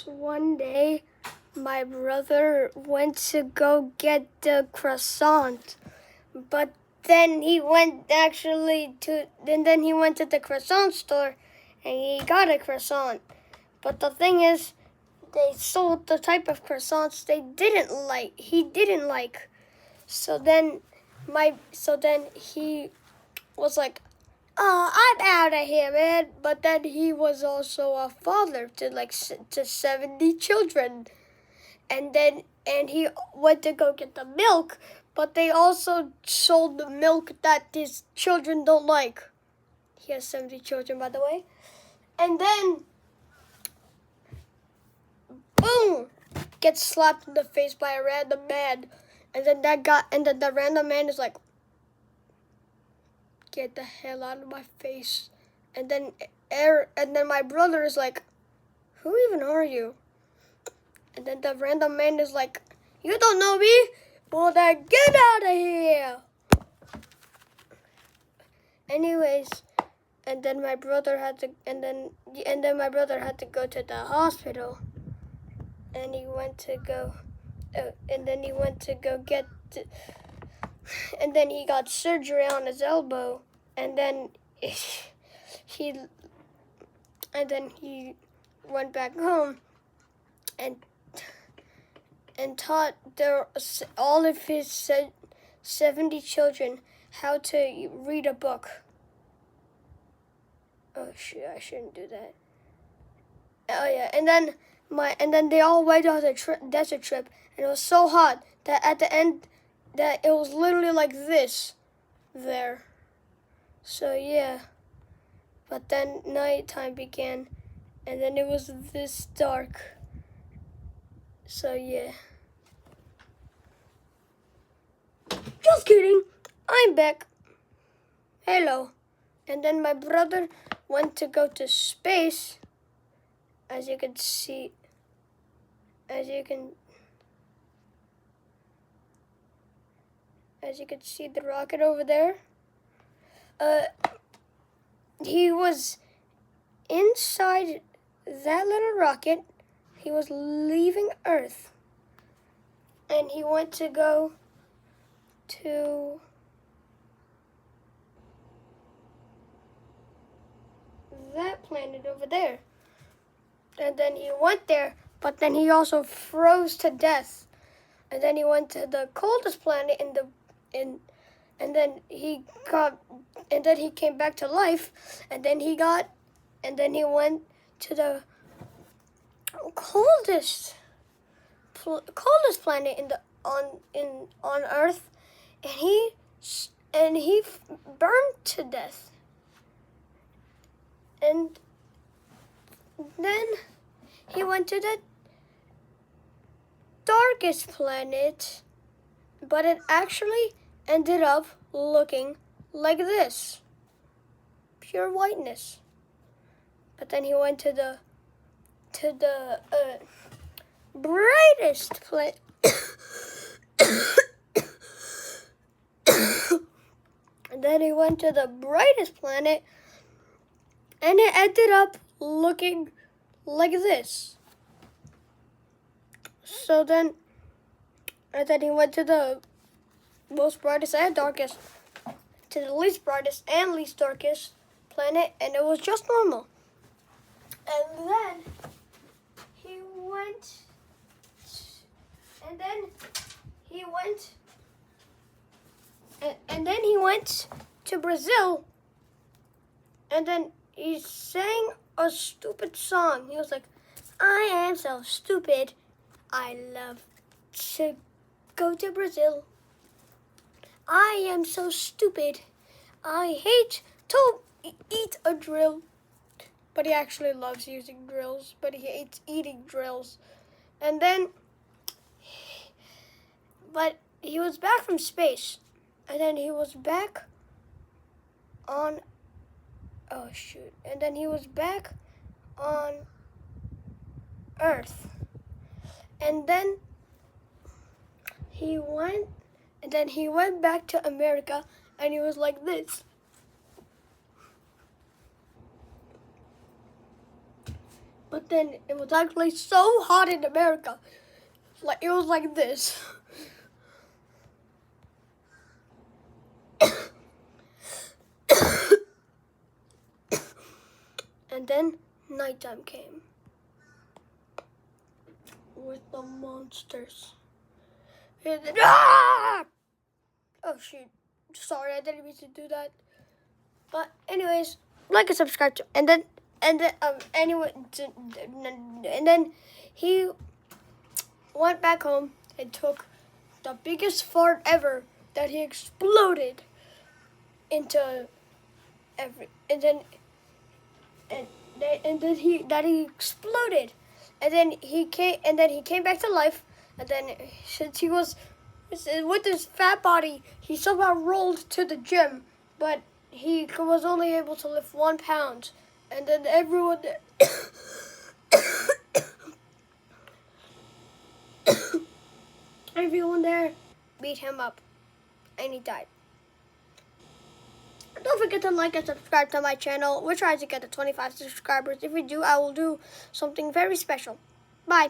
one day, my brother went to go get the croissant, but then he went to the croissant store and he got a croissant. But the thing is, they sold the type of croissants he didn't like. So then he was like, "Oh, I'm out of here, man." But then he was also a father to 70 children. And he went to go get the milk, but they also sold the milk that his children don't like. He has 70 children, by the way. And then, boom, gets slapped in the face by a random man. And then the random man is like, "Get the hell out of my face." And then my brother is like, "Who even are you?" And then the random man is like, "You don't know me? Well, then get out of here." Anyways, and then my brother had to go to the hospital, and he went to go and then he got surgery on his elbow, and then he went back home and taught all of his 70 children how to read a book. Oh shoot, I shouldn't do that. Oh yeah, and then they all went on a desert trip, and it was so hot that at the end that it was literally like this there. So yeah, but then nighttime began, and then it was this dark. So yeah. Just kidding. I'm back. Hello. And then my brother went to go to space. As you can see the rocket over there. He was inside that little rocket. He was leaving Earth. And he went to go to that planet over there. And then he went there, but then he also froze to death. And then he went to the coldest planet and then he came back to life, and then he went to the coldest planet on Earth, and he burned to death. And then he went to the darkest planet, but it actually ended up looking like this. Pure whiteness. But then he went to the brightest planet. And then he went to the brightest planet, and it ended up looking like this. So then, and then he went to the most brightest and darkest, to the least brightest and least darkest planet, and it was just normal. And then he went to Brazil, and then he sang a stupid song. He was like, "I am so stupid. I love to go to Brazil. I am so stupid. I hate to eat a drill." But he actually loves using drills, but he hates eating drills. And then, but he was back from space. And then he was back on, and then he was back on Earth. And then he went back to America, and he was like this. But then it was actually so hot in America. Like it was like this. And then nighttime came with the monsters. And then, ah! Oh shoot! Sorry, I didn't mean to do that. But anyways, like and subscribe to, and then he went back home and took the biggest fart ever that he exploded into every he exploded, and then he came back to life, and then since he was with his fat body, he somehow rolled to the gym, but he was only able to lift 1 pound, and then everyone everyone there beat him up, and he died. Don't forget to like and subscribe to my channel. We're trying to get to 25 subscribers. If we do, I will do something very special. Bye.